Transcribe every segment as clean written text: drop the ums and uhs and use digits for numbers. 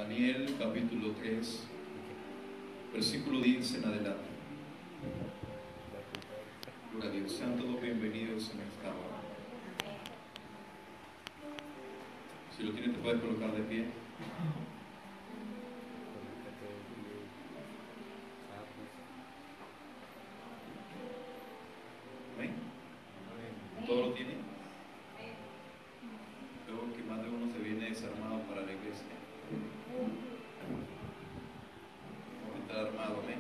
Daniel capítulo 3, versículo 10 en adelante. Gloria a Dios. Sean todos bienvenidos en esta hora. Si lo tienes, te puedes colocar de pie. ¿Amén? ¿Todo lo tiene? Veo que más de uno se viene desarmado para la iglesia. Está armado, amén.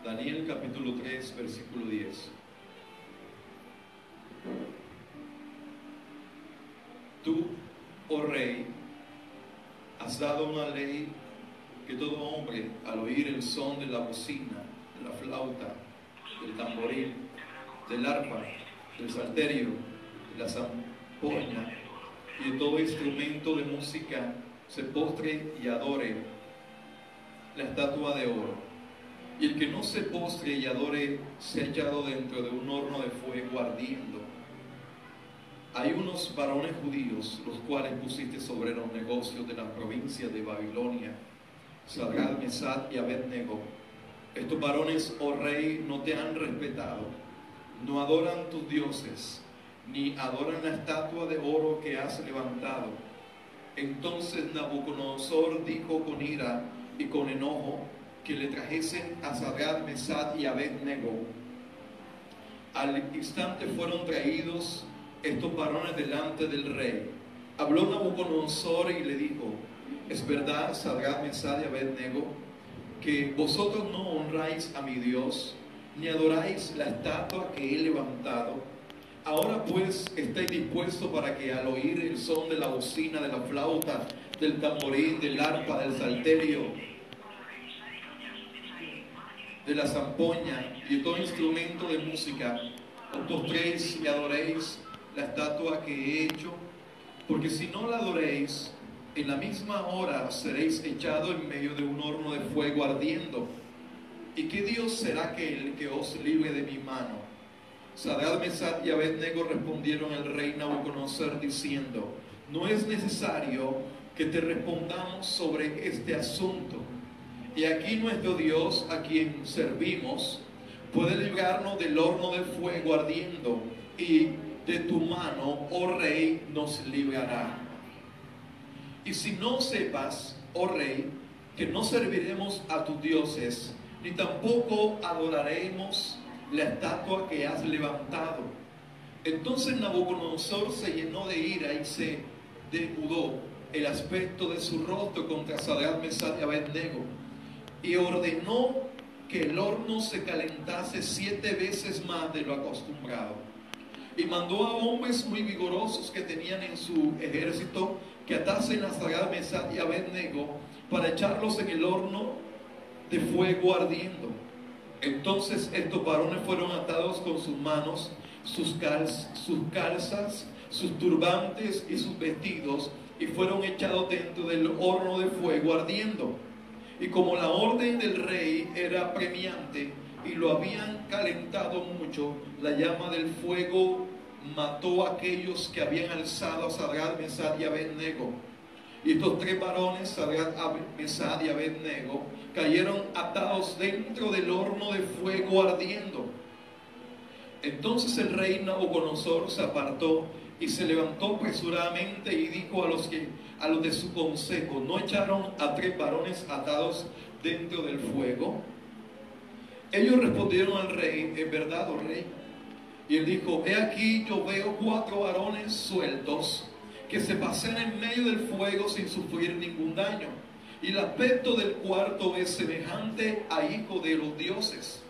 Daniel capítulo 3, versículo 10. Tú, oh rey, has dado una ley que todo hombre, al oír el son de la bocina, de la flauta, del tamboril, del arpa, del salterio, de la zampoña y de todo instrumento de música, se postre y adore la estatua de oro. Y el que no se postre y adore sea echado dentro de un horno de fuego ardiendo. Hay unos varones judíos, los cuales pusiste sobre los negocios de la provincia de Babilonia, Sadrach, Mesach y Abed-nego. Estos varones, oh rey, no te han respetado, no adoran tus dioses, ni adoran la estatua de oro que has levantado. Entonces Nabucodonosor dijo con ira y con enojo que le trajesen a Sadrach, Mesach y Abed-nego. Al instante fueron traídos estos varones delante del rey. Habló Nabucodonosor y le dijo: es verdad, Sadrach, Mesach y Abed-nego, que vosotros no honráis a mi Dios, ni adoráis la estatua que he levantado. Ahora pues estáis dispuestos para que al oír el son de la bocina, de la flauta, del tamborín, del arpa, del salterio, de la zampoña y de todo instrumento de música, os postréis y adoréis la estatua que he hecho, porque si no la adoréis, en la misma hora seréis echados en medio de un horno de fuego ardiendo. ¿Y qué Dios será aquel que os libre de mi mano? Sadrach, Mesach y Abed-nego respondieron al rey Nabucodonosor diciendo: no es necesario que te respondamos sobre este asunto. Y aquí nuestro Dios, a quien servimos, puede librarnos del horno de fuego ardiendo, y de tu mano, oh rey, nos librará. Y si no sepas, oh rey, que no serviremos a tus dioses, ni tampoco adoraremos la estatua que has levantado. Entonces Nabucodonosor se llenó de ira y se demudó el aspecto de su rostro contra Sadrach, Mesach y Abed-nego, y ordenó que el horno se calentase 7 veces más de lo acostumbrado. Y mandó a hombres muy vigorosos que tenían en su ejército que atasen a Sadrach, Mesach y Abed-nego para echarlos en el horno de fuego ardiendo. Entonces estos varones fueron atados con sus manos, sus calzas, sus turbantes y sus vestidos, y fueron echados dentro del horno de fuego ardiendo. Y como la orden del rey era premiante y lo habían calentado mucho, la llama del fuego mató a aquellos que habían alzado a Sadrach, Mesach y Abed-nego. Y estos 3 varones, Sadrach, Mesach y Abed-nego, cayeron atados dentro del horno de fuego ardiendo. Entonces el rey Nabucodonosor se apartó y se levantó apresuradamente y dijo a los de su consejo: ¿no echaron a 3 varones atados dentro del fuego? Ellos respondieron al rey: ¿es verdad, oh rey? Y él dijo: he aquí, yo veo 4 varones sueltos que se pasean en medio del fuego sin sufrir ningún daño, y el aspecto del cuarto es semejante a hijo de los dioses.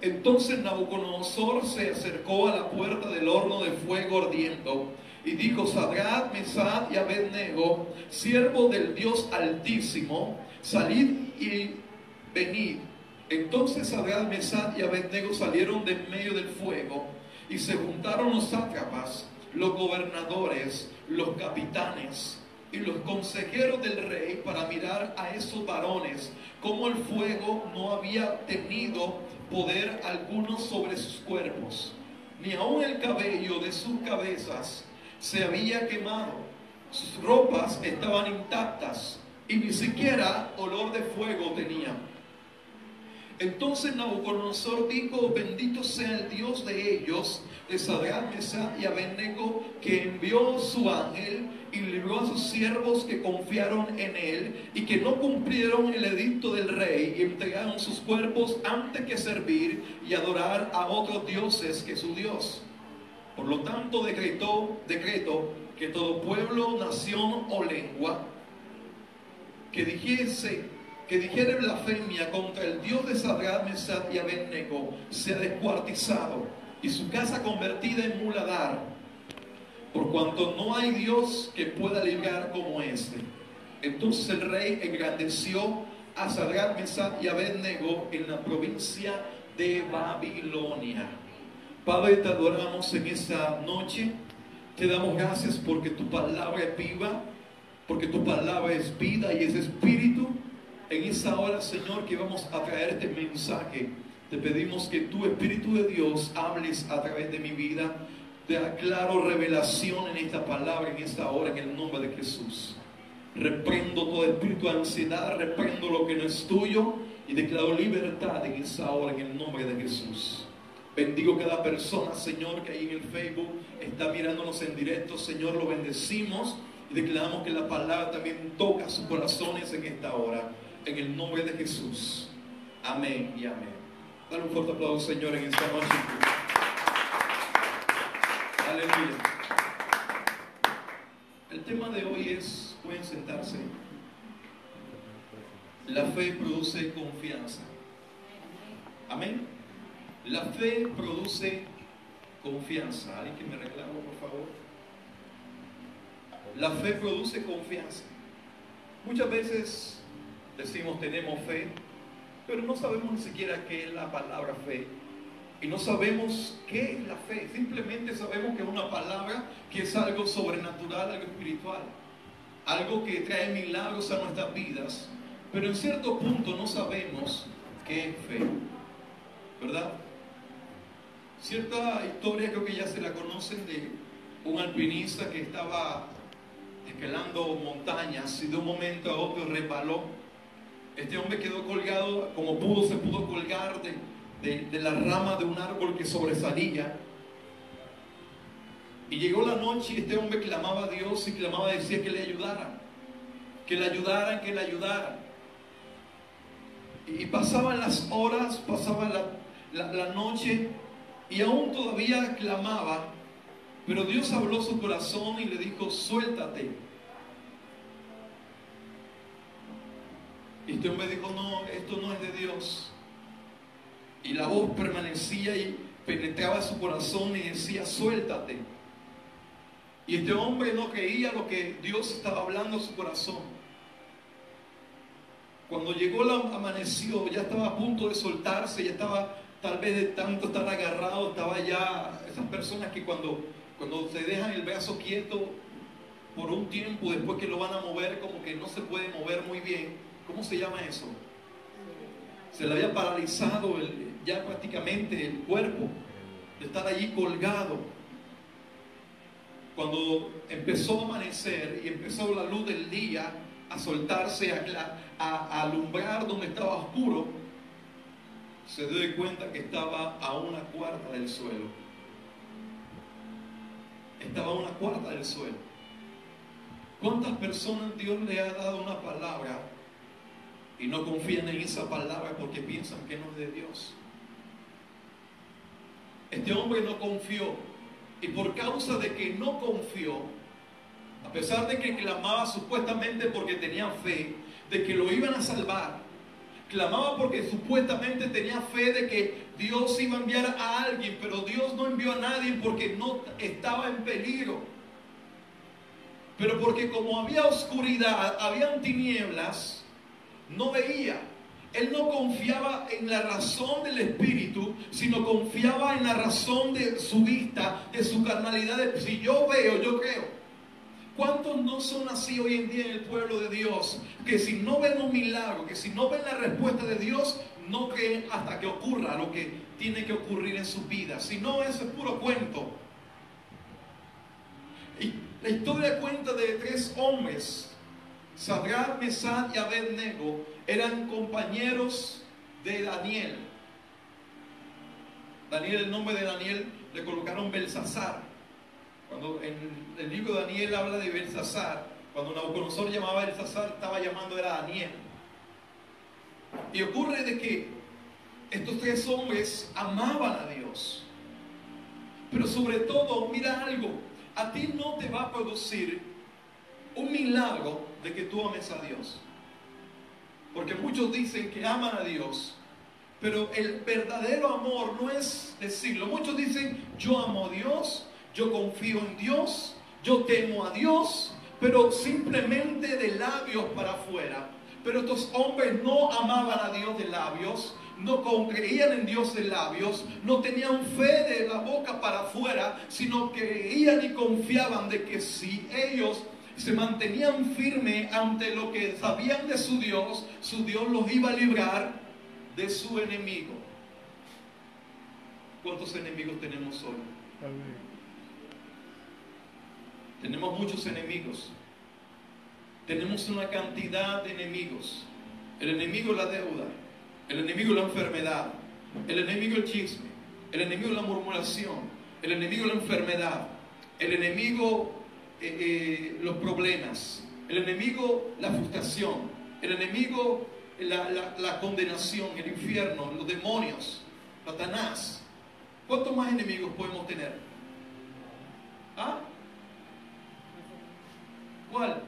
Entonces Nabucodonosor se acercó a la puerta del horno de fuego ardiendo y dijo: Sadrach, Mesach y Abed-nego, siervos del Dios Altísimo, salid y venid. Entonces Sadrach, Mesach y Abed-nego salieron de en medio del fuego, y se juntaron los sátrapas, los gobernadores, los capitanes y los consejeros del rey para mirar a esos varones, como el fuego no había tenido poder alguno sobre sus cuerpos, ni aun el cabello de sus cabezas se había quemado, sus ropas estaban intactas y ni siquiera olor de fuego tenían. Entonces Nabucodonosor dijo: bendito sea el Dios de ellos, de Sadrach, Mesach y Abednego, que envió su ángel y libró a sus siervos que confiaron en él y que no cumplieron el edicto del rey y entregaron sus cuerpos antes que servir y adorar a otros dioses que su Dios. Por lo tanto decreto que todo pueblo, nación o lengua que dijere blasfemia contra el Dios de Sadrach, Mesach y Abednego sea descuartizado y su casa convertida en muladar, por cuanto no hay Dios que pueda librar como este. Entonces el rey engrandeció a Sadrach, Mesach y Abednego en la provincia de Babilonia. Padre, te adoramos en esta noche. Te damos gracias porque tu palabra es viva, porque tu palabra es vida y es espíritu. En esa hora, Señor, que vamos a traer este mensaje, te pedimos que tu Espíritu de Dios hables a través de mi vida. Te aclaro revelación en esta palabra, en esta hora, en el nombre de Jesús. Reprendo todo espíritu de ansiedad, reprendo lo que no es tuyo y declaro libertad en esa hora, en el nombre de Jesús. Bendigo cada persona, Señor, que ahí en el Facebook está mirándonos en directo. Señor, lo bendecimos y declaramos que la palabra también toca sus corazones en esta hora, en el nombre de Jesús. Amén y amén. Dale un fuerte aplauso, Señor, en esta noche. Aleluya. El tema de hoy es, pueden sentarse, la fe produce confianza. Amén. La fe produce confianza. ¿Alguien que me reclame, por favor? La fe produce confianza. Muchas veces decimos tenemos fe, pero no sabemos ni siquiera qué es la palabra fe. Y no sabemos qué es la fe. Simplemente sabemos que es una palabra que es algo sobrenatural, algo espiritual, algo que trae milagros a nuestras vidas. Pero en cierto punto no sabemos qué es fe, ¿verdad? Cierta historia, creo que ya se la conocen, de un alpinista que estaba escalando montañas y de un momento a otro resbaló. Este hombre quedó colgado como pudo, se pudo colgar de la rama de un árbol que sobresalía. Y llegó la noche y este hombre clamaba a Dios y clamaba, decía que le ayudaran, que le ayudaran, que le ayudaran. Y pasaban las horas, pasaba la noche, y aún todavía clamaba, pero Dios habló su corazón y le dijo: suéltate. Y este hombre dijo: no, esto no es de Dios. Y la voz permanecía y penetraba su corazón y decía: suéltate. Y este hombre no creía lo que Dios estaba hablando a su corazón. Cuando llegó el amaneció, ya estaba a punto de soltarse, ya estaba, tal vez de tanto estar agarrado, estaba ya, esas personas que cuando se dejan el brazo quieto por un tiempo, después que lo van a mover, como que no se puede mover muy bien. ¿Cómo se llama eso? Se le había paralizado ya prácticamente el cuerpo de estar allí colgado. Cuando empezó a amanecer y empezó la luz del día a soltarse, a alumbrar donde estaba oscuro, se dio cuenta que estaba a una cuarta del suelo. Estaba a una cuarta del suelo. ¿Cuántas personas Dios le ha dado una palabra y no confían en esa palabra porque piensan que no es de Dios? Este hombre no confió, y por causa de que no confió, a pesar de que clamaba supuestamente porque tenía fe de que lo iban a salvar, clamaba porque supuestamente tenía fe de que Dios iba a enviar a alguien, pero Dios no envió a nadie porque no estaba en peligro. Pero porque como había oscuridad, habían tinieblas, no veía. Él no confiaba en la razón del espíritu, sino confiaba en la razón de su vista, de su carnalidad. Si yo veo, yo creo. ¿Cuántos no son así hoy en día en el pueblo de Dios? Que si no ven un milagro, que si no ven la respuesta de Dios, no creen hasta que ocurra lo que tiene que ocurrir en su vida. Si no, eso es puro cuento. La historia cuenta de 3 hombres, Sadrach, Mesach y Abednego, eran compañeros de Daniel. Daniel, el nombre de Daniel le colocaron Belsasar. Cuando en el libro de Daniel habla de Belsasar, cuando Nabucodonosor llamaba a Belsasar, estaba llamando era Daniel. Y ocurre de que estos 3 hombres amaban a Dios. Pero sobre todo, mira algo, a ti no te va a producir un milagro de que tú ames a Dios. Porque muchos dicen que aman a Dios, pero el verdadero amor no es decirlo. Muchos dicen, yo amo a Dios, yo confío en Dios, yo temo a Dios, pero simplemente de labios para afuera. Pero estos hombres no amaban a Dios de labios, no creían en Dios de labios, no tenían fe de la boca para afuera, sino que creían y confiaban de que si ellos se mantenían firmes ante lo que sabían de su Dios los iba a librar de su enemigo. ¿Cuántos enemigos tenemos hoy? Amén. Tenemos muchos enemigos. Tenemos una cantidad de enemigos. El enemigo es la deuda, el enemigo es la enfermedad, el enemigo es el chisme, el enemigo es la murmuración, el enemigo es la enfermedad, el enemigo los problemas, el enemigo la frustración, el enemigo la condenación, el infierno, los demonios, Satanás. ¿Cuántos más enemigos podemos tener? ¿Ah? ¿Cuál?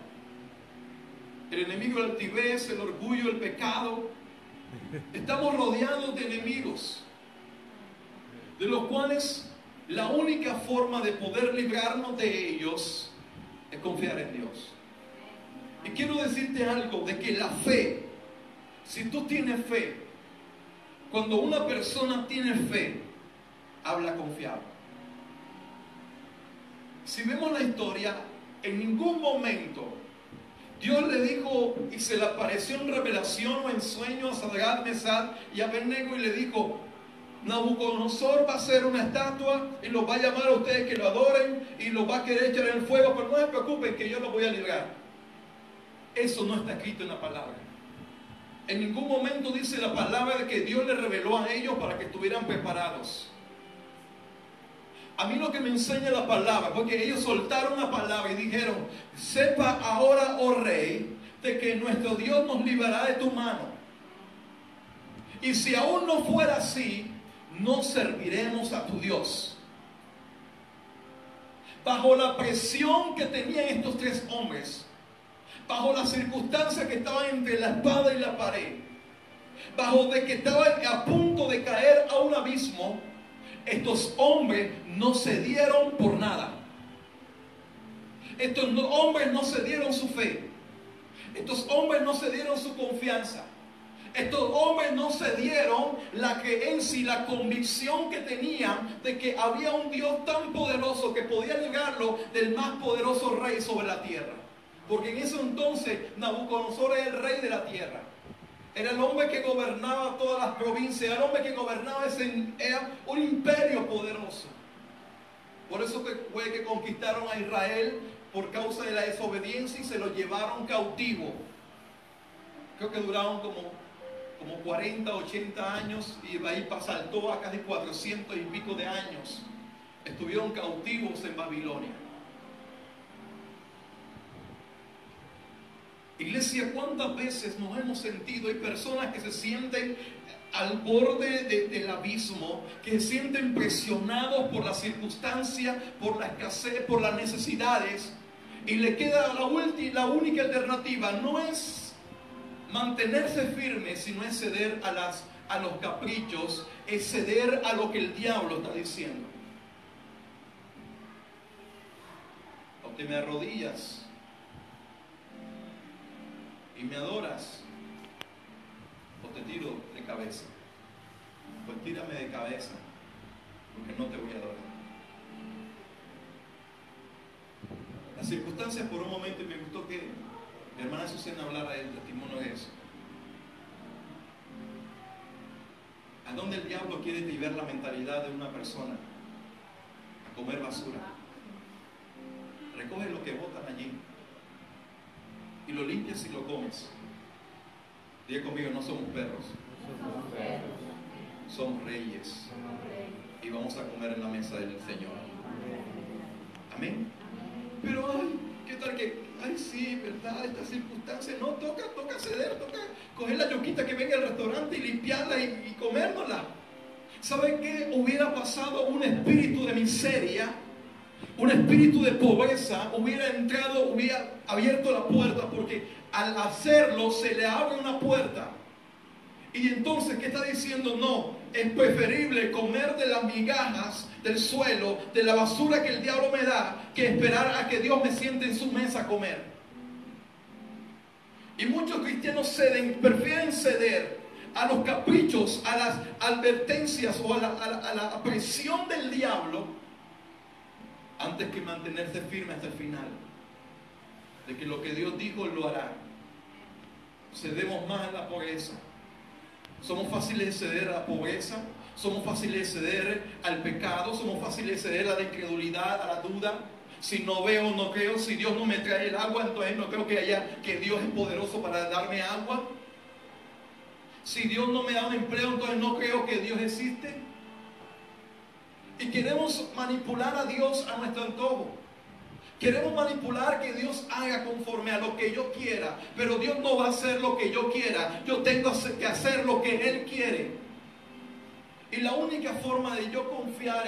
El enemigo de la altivez, el orgullo, el pecado. Estamos rodeados de enemigos, de los cuales la única forma de poder librarnos de ellos es confiar en Dios. Y quiero decirte algo, de que la fe, si tú tienes fe, cuando una persona tiene fe, habla confiado. Si vemos la historia, en ningún momento Dios le dijo y se le apareció en revelación o en sueño a Sadrach, Mesach y Abednego y le dijo, Nabucodonosor va a hacer una estatua y los va a llamar a ustedes que lo adoren y los va a querer echar en el fuego, pero no se preocupen que yo los voy a librar. Eso no está escrito en la palabra. En ningún momento dice la palabra de que Dios les reveló a ellos para que estuvieran preparados. A mí lo que me enseña la palabra, porque ellos soltaron la palabra y dijeron, sepa ahora, oh rey, de que nuestro Dios nos librará de tu mano. Y si aún no fuera así, no serviremos a tu Dios. Bajo la presión que tenían estos 3 hombres, bajo las circunstancias que estaban entre la espada y la pared, bajo de que estaban a punto de caer a un abismo, estos hombres no cedieron por nada. Estos hombres no cedieron su fe. Estos hombres no cedieron su confianza. Estos hombres no cedieron la creencia y la convicción que tenían de que había un Dios tan poderoso que podía librarlo del más poderoso rey sobre la tierra. Porque en ese entonces Nabucodonosor era el rey de la tierra. Era el hombre que gobernaba todas las provincias, era el hombre que gobernaba era un imperio poderoso. Por eso fue que conquistaron a Israel por causa de la desobediencia y se lo llevaron cautivo. Creo que duraron como 40, 80 años y de ahí saltó a casi 400 y pico de años. Estuvieron cautivos en Babilonia. Iglesia, ¿cuántas veces nos hemos sentido? Hay personas que se sienten al borde del abismo, que se sienten presionados por las circunstancias, por la escasez, por las necesidades, y le queda la única alternativa, no es mantenerse firme, sino es ceder a los caprichos, es ceder a lo que el diablo está diciendo. O te me arrodillas y me adoras, o te tiro de cabeza. Pues tírame de cabeza, porque no te voy a adorar. Las circunstancias por un momento, y me gustó que mi hermana Susana hablara del testimonio de eso. ¿A dónde el diablo quiere llevar la mentalidad de una persona? A comer basura. recoges lo que botan allí y lo limpias y lo comes. Diga conmigo, no somos perros, somos reyes y vamos a comer en la mesa del Señor. Amén. Pero ay, ¿qué tal que? Ay, sí, verdad, estas circunstancias. No, toca ceder, toca coger la yuquita que venga al restaurante y limpiarla y comérnosla. ¿Saben qué? Hubiera pasado un espíritu de miseria, un espíritu de pobreza, hubiera entrado, hubiera abierto la puerta, porque al hacerlo se le abre una puerta. Y entonces, ¿qué está diciendo? No, es preferible comer de las migajas del suelo, de la basura que el diablo me da, que esperar a que Dios me siente en su mesa a comer. Y muchos cristianos prefieren ceder a los caprichos, a las advertencias o a la presión del diablo, antes que mantenerse firme hasta el final, de que lo que Dios dijo lo hará. Cedemos más a la pobreza. Somos fáciles de ceder a la pobreza, somos fáciles de ceder al pecado, somos fáciles de ceder a la incredulidad, a la duda. Si no veo, no creo. Si Dios no me trae el agua, entonces no creo que Dios es poderoso para darme agua. Si Dios no me da un empleo, entonces no creo que Dios existe. Y queremos manipular a Dios a nuestro antojo. Queremos manipular que Dios haga conforme a lo que yo quiera, pero Dios no va a hacer lo que yo quiera. Yo tengo que hacer lo que Él quiere. Y la única forma de yo confiar,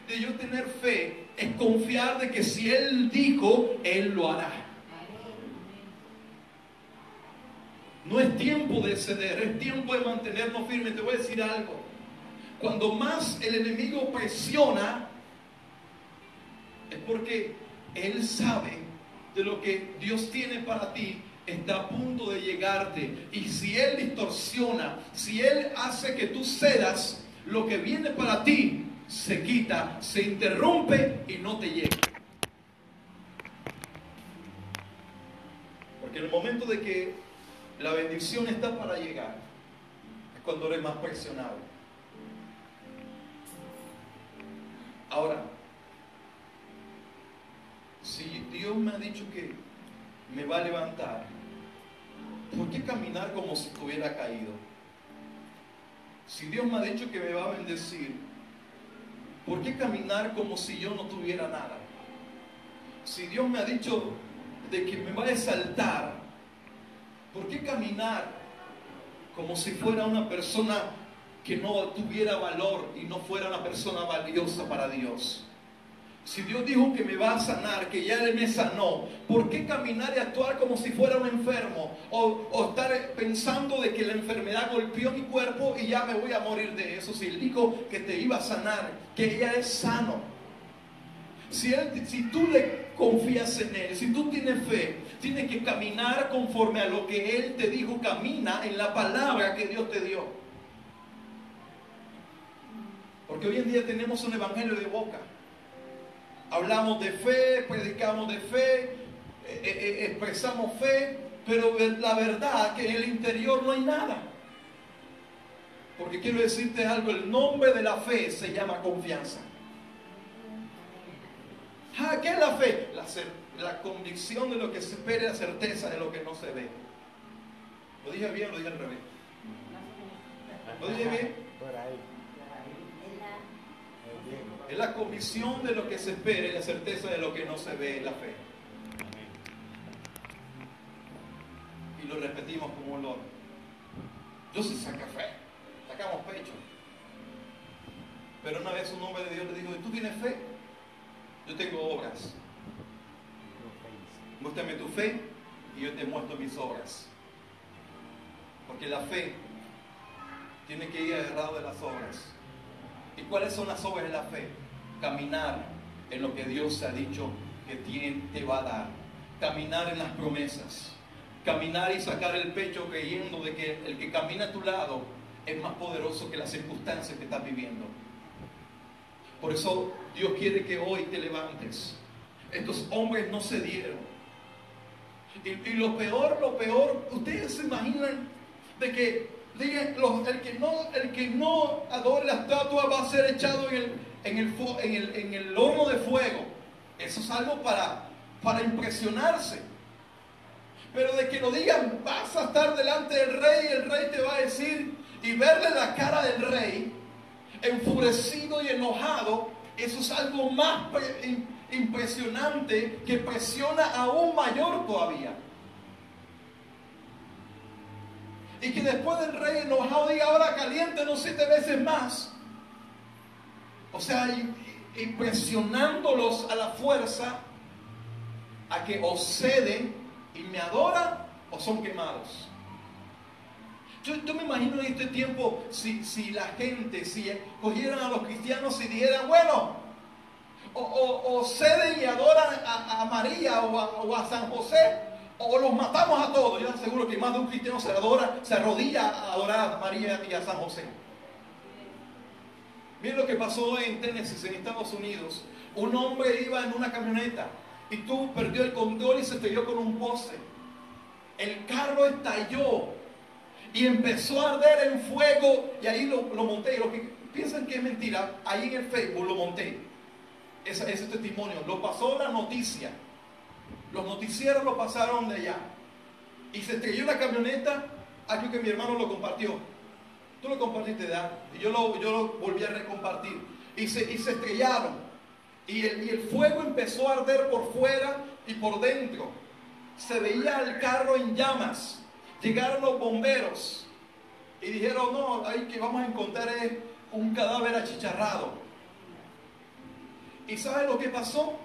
de yo tener fe, es confiar de que si Él dijo, Él lo hará. No es tiempo de ceder, es tiempo de mantenernos firmes. Te voy a decir algo. Cuando más el enemigo presiona, es porque Él sabe de lo que Dios tiene para ti, está a punto de llegarte. Y si Él distorsiona, si Él hace que tú cedas, lo que viene para ti se quita, se interrumpe y no te llega. Porque en el momento de que la bendición está para llegar, es cuando eres más presionado. Ahora, si Dios me ha dicho que me va a levantar, ¿por qué caminar como si estuviera caído? Si Dios me ha dicho que me va a bendecir, ¿por qué caminar como si yo no tuviera nada? Si Dios me ha dicho de que me va a exaltar, ¿por qué caminar como si fuera una persona que no tuviera valor y no fuera una persona valiosa para Dios? Si Dios dijo que me va a sanar, que ya Él me sanó, ¿por qué caminar y actuar como si fuera un enfermo? O estar pensando de que la enfermedad golpeó mi cuerpo y ya me voy a morir de eso. Si Él dijo que te iba a sanar, que ya es sano. Si tú le confías en Él, si tú tienes fe, tienes que caminar conforme a lo que Él te dijo. Camina en la palabra que Dios te dio. Porque hoy en día tenemos un evangelio de boca. Hablamos de fe, predicamos de fe, expresamos fe, pero la verdad es que en el interior no hay nada. Porque quiero decirte algo, el nombre de la fe se llama confianza. ¿Qué es la fe? La convicción de lo que se espera y la certeza de lo que no se ve. ¿Lo dije bien o lo dije al revés? ¿Lo dije bien? Por ahí. Es la convicción de lo que se espera y la certeza de lo que no se ve, la fe. Y lo repetimos como un loro. Yo sí saca fe, sacamos pecho. Pero una vez un hombre de Dios le dijo: ¿tú tienes fe? Yo tengo obras. Muéstrame tu fe y yo te muestro mis obras. Porque la fe tiene que ir agarrado de las obras. ¿Y cuáles son las obras de la fe? Caminar en lo que Dios ha dicho que te va a dar. Caminar en las promesas. Caminar y sacar el pecho creyendo de que el que camina a tu lado es más poderoso que las circunstancias que estás viviendo. Por eso Dios quiere que hoy te levantes. Estos hombres no se dieron. Y lo peor, ustedes se imaginan de que digan, el que no adore la estatua va a ser echado en el horno de fuego. Eso es algo para para impresionarse. Pero de que lo digan, vas a estar delante del rey, el rey te va a decir, y verle la cara del rey, enfurecido y enojado, eso es algo más impresionante, que presiona aún mayor todavía. Y que después del rey enojado diga, ahora caliéntenos 7 veces más. O sea, impresionándolos a la fuerza, a que o ceden y me adoran o son quemados. Yo me imagino en este tiempo, si la gente, si cogieran a los cristianos y dijeran, bueno, o ceden y adoran a María o a San José, o los matamos a todos. Yo aseguro que más de un cristiano se arrodilla a adorar a María y a San José. Miren lo que pasó en Tennessee, en Estados Unidos. Un hombre iba en una camioneta y perdió el control y se estrelló con un poste. El carro estalló y empezó a arder en fuego, y ahí lo monté. Y los que piensan que es mentira, ahí en el Facebook lo monté. Ese testimonio lo pasó la noticia. Los noticieros lo pasaron de allá. Y se estrelló la camioneta. Creo que mi hermano lo compartió. Tú lo compartiste, ¿verdad? Y yo lo volví a recompartir. Y se estrellaron. Y el fuego empezó a arder por fuera y por dentro. Se veía el carro en llamas. Llegaron los bomberos. Y dijeron, no, ahí que vamos a encontrar es un cadáver achicharrado. ¿Y sabes lo que pasó?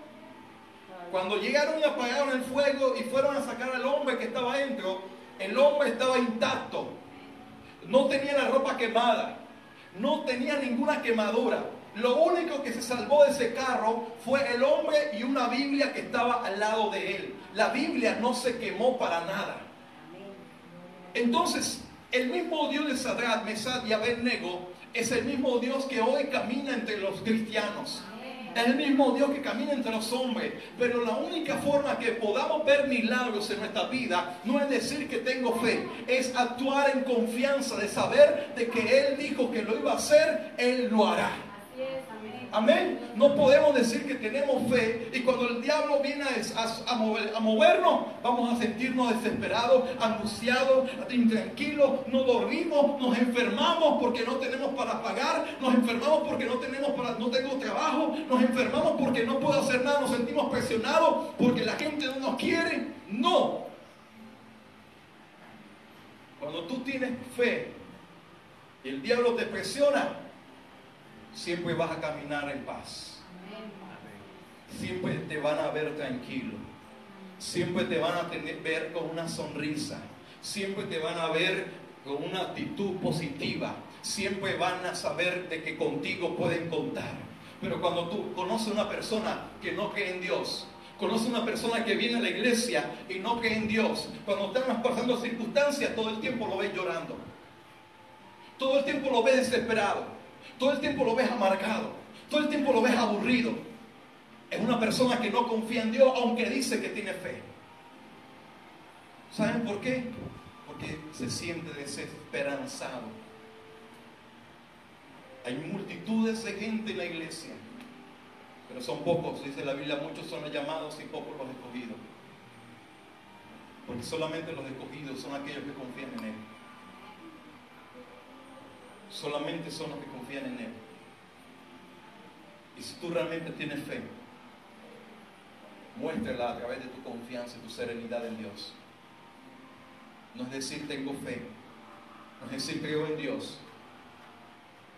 Cuando llegaron y apagaron el fuego y fueron a sacar al hombre que estaba dentro, el hombre estaba intacto. No tenía la ropa quemada, no tenía ninguna quemadura. Lo único que se salvó de ese carro fue el hombre y una Biblia que estaba al lado de él. La Biblia no se quemó para nada. Entonces, el mismo Dios de Sadrach, Mesach y Abednego es el mismo Dios que hoy camina entre los cristianos. Es el mismo Dios que camina entre los hombres. Pero la única forma que podamos ver milagros en nuestra vida no es decir que tengo fe, es actuar en confianza, de saber de que Él dijo que lo iba a hacer, Él lo hará. Amén. No podemos decir que tenemos fe y cuando el diablo viene a movernos, vamos a sentirnos desesperados, angustiados, intranquilos, no dormimos, nos enfermamos porque no tenemos para pagar, nos enfermamos porque no tengo trabajo, nos enfermamos porque no puedo hacer nada, nos sentimos presionados porque la gente no nos quiere. No. Cuando tú tienes fe y el diablo te presiona, siempre vas a caminar en paz. Siempre te van a ver tranquilo. Siempre te van a ver con una sonrisa. Siempre te van a ver con una actitud positiva. Siempre van a saber de que contigo pueden contar. Pero cuando tú conoces a una persona que no cree en Dios, conoces a una persona que viene a la iglesia y no cree en Dios, cuando están pasando circunstancias, todo el tiempo lo ves llorando. Todo el tiempo lo ves desesperado. Todo el tiempo lo ves amargado. Todo el tiempo lo ves aburrido. Es una persona que no confía en Dios, aunque dice que tiene fe. ¿Saben por qué? Porque se siente desesperanzado. Hay multitudes de gente en la iglesia, pero son pocos, dice la Biblia, muchos son los llamados y pocos los escogidos. Porque solamente los escogidos son aquellos que confían en Él. Solamente son los que confían en Él. Y si tú realmente tienes fe, muéstrala a través de tu confianza y tu serenidad en Dios. No es decir tengo fe, no es decir creo en Dios.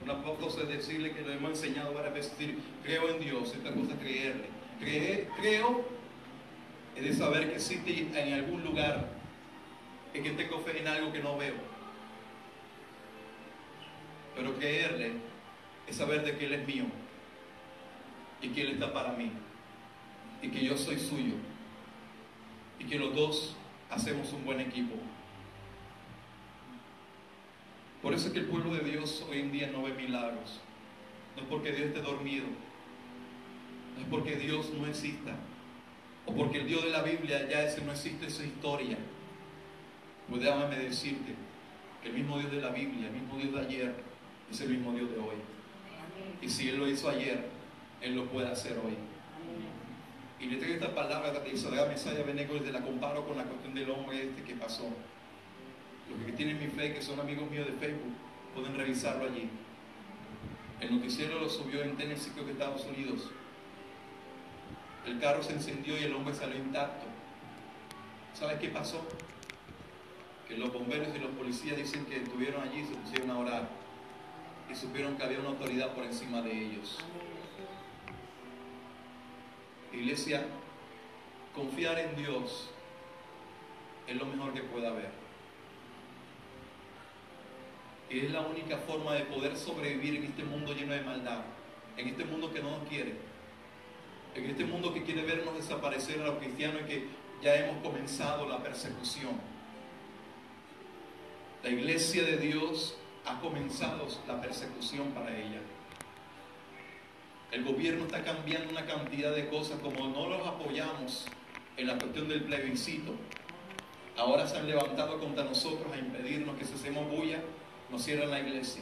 Una cosa es decirle, que lo hemos enseñado varias veces, decir creo en Dios. Esta cosa es creerle. Creo es de saber que existe en algún lugar, en que tengo fe en algo que no veo. Pero creerle es saber de que Él es mío y que Él está para mí y que yo soy suyo y que los dos hacemos un buen equipo. Por eso es que el pueblo de Dios hoy en día no ve milagros. No es porque Dios esté dormido, no es porque Dios no exista, o porque el Dios de la Biblia ya no existe esa historia. Pues déjame decirte que el mismo Dios de la Biblia, el mismo Dios de ayer, es el mismo Dios de hoy. Y si Él lo hizo ayer, Él lo puede hacer hoy. Y le traigo esta palabra de Isaías Mesaya Benego y la comparo con la cuestión del hombre que pasó. Los que tienen mi fe, que son amigos míos de Facebook, pueden revisarlo allí. El noticiero lo subió en Tennessee, creo que Estados Unidos. El carro se encendió y el hombre salió intacto. ¿Sabes qué pasó? Que los bomberos y los policías dicen que estuvieron allí y se pusieron a orar. Y supieron que había una autoridad por encima de ellos. Iglesia, confiar en Dios es lo mejor que pueda haber. Y es la única forma de poder sobrevivir en este mundo lleno de maldad, en este mundo que no nos quiere, en este mundo que quiere vernos desaparecer a los cristianos y que ya hemos comenzado la persecución. La iglesia de Dios ha comenzado la persecución para ella. El gobierno está cambiando una cantidad de cosas, como no los apoyamos en la cuestión del plebiscito. Ahora se han levantado contra nosotros a impedirnos que si hacemos bulla, nos cierran la iglesia.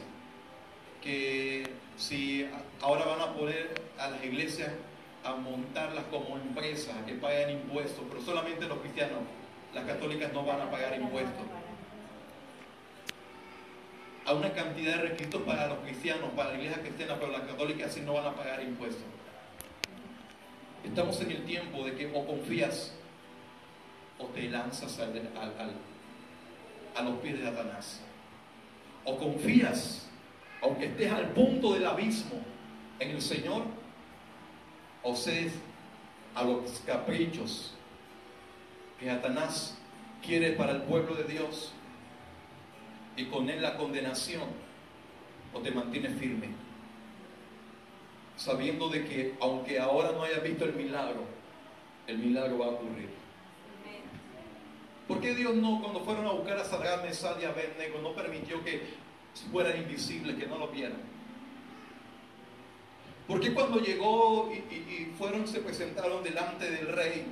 Que si ahora van a poner a las iglesias a montarlas como empresas, que paguen impuestos, pero solamente los cristianos, las católicas no van a pagar impuestos. Hay una cantidad de requisitos para los cristianos, para la iglesia cristiana, pero las católicas sí no van a pagar impuestos. Estamos en el tiempo de que o confías o te lanzas a los pies de Satanás. O confías, aunque estés al punto del abismo, en el Señor, o cedes a los caprichos que Satanás quiere para el pueblo de Dios, y con él la condenación, o te mantienes firme, sabiendo de que aunque ahora no hayas visto el milagro va a ocurrir. ¿Por qué Dios no, cuando fueron a buscar a Sadrach, Mesach y Abednego, no permitió que fueran invisibles, que no lo vieran? ¿Por qué cuando llegó y se presentaron delante del rey,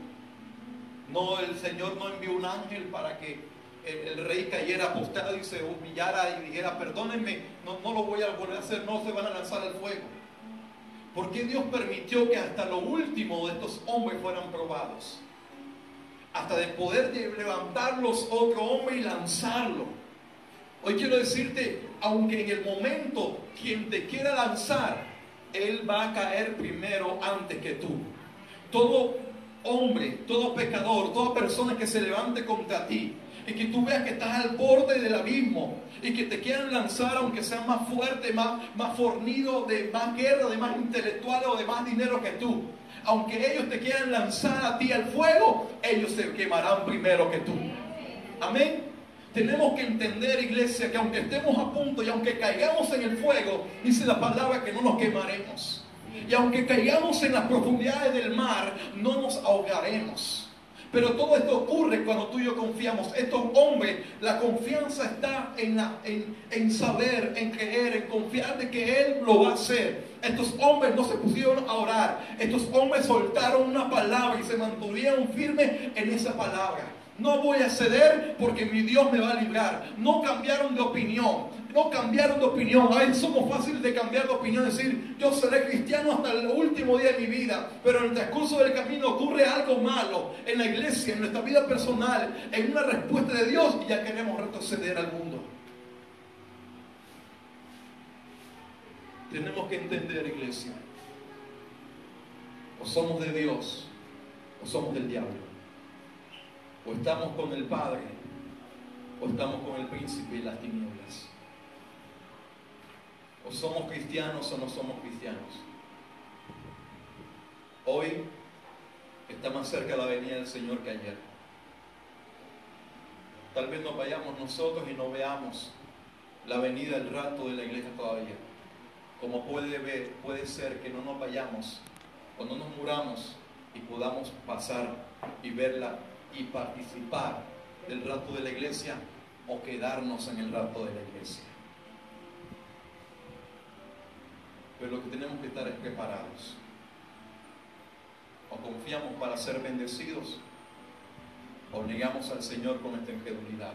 el Señor no envió un ángel para que el rey cayera postrado y se humillara y dijera: perdónenme, no lo voy a volver a hacer, no se van a lanzar al fuego? ¿Por qué Dios permitió que hasta lo último de estos hombres fueran probados? Hasta de poder levantarlos otro hombre y lanzarlo. Hoy quiero decirte, aunque en el momento quien te quiera lanzar, él va a caer primero antes que tú. Todo hombre, todo pecador, toda persona que se levante contra ti y que tú veas que estás al borde del abismo y que te quieran lanzar, aunque sean más fuertes, más fornidos, de más guerra, de más intelectuales o de más dinero que tú, aunque ellos te quieran lanzar a ti al fuego, ellos se quemarán primero que tú. Amén. Tenemos que entender, iglesia, que aunque estemos a punto y aunque caigamos en el fuego, dice la palabra que no nos quemaremos. Y aunque caigamos en las profundidades del mar, no nos ahogaremos. Pero todo esto ocurre cuando tú y yo confiamos. Estos hombres, la confianza está en saber, en creer, en confiar de que Él lo va a hacer. Estos hombres no se pusieron a orar. Estos hombres soltaron una palabra y se mantuvieron firmes en esa palabra. No voy a ceder porque mi Dios me va a librar. No cambiaron de opinión. No cambiaron de opinión. A veces somos fáciles de cambiar de opinión, decir: yo seré cristiano hasta el último día de mi vida. Pero en el transcurso del camino ocurre algo malo en la iglesia, en nuestra vida personal, en una respuesta de Dios, y ya queremos retroceder al mundo. Tenemos que entender, iglesia, o somos de Dios o somos del diablo. O estamos con el Padre o estamos con el príncipe y las tinieblas. O somos cristianos o no somos cristianos. Hoy está más cerca la venida del Señor que ayer. Tal vez nos vayamos nosotros y no veamos la venida, el rapto de la iglesia todavía. Como puede ser que no nos vayamos o no nos muramos y podamos pasar y verla y participar del rapto de la iglesia, o quedarnos en el rapto de la iglesia. Pero lo que tenemos que estar es preparados. O confiamos para ser bendecidos, o negamos al Señor con nuestra incredulidad.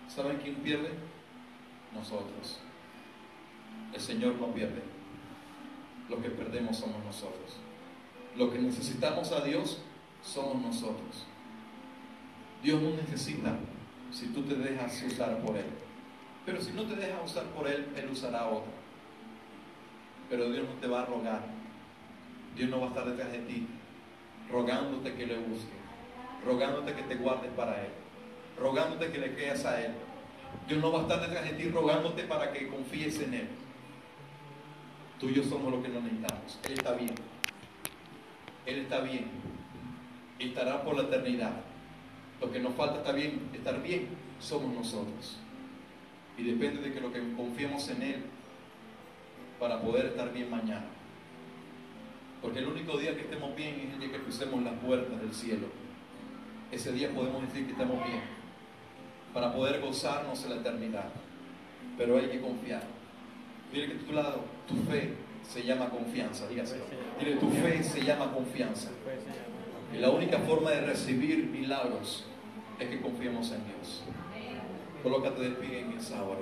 ¿Saben quién pierde? Nosotros. El Señor no pierde. Los que perdemos somos nosotros. Lo que necesitamos a Dios somos nosotros. Dios no necesita si tú te dejas usar por Él. Pero si no te dejas usar por Él, Él usará a otro. Pero Dios no te va a rogar. Dios no va a estar detrás de ti, rogándote que le busques, rogándote que te guardes para Él, rogándote que le creas a Él. Dios no va a estar detrás de ti rogándote para que confíes en Él. Tú y yo somos los que lo necesitamos. Él está bien. Él está bien. Y estará por la eternidad. Lo que nos falta estar bien somos nosotros. Y depende de que lo que confiemos en Él para poder estar bien mañana. Porque el único día que estemos bien es el día que crucemos las puertas del cielo. Ese día podemos decir que estamos bien, para poder gozarnos en la eternidad. Pero hay que confiar. Dile que a tu lado, tu fe se llama confianza. Dígaselo. Dile, tu fe se llama confianza. Y la única forma de recibir milagros es que confiemos en Dios. Colócate de pie en esa hora.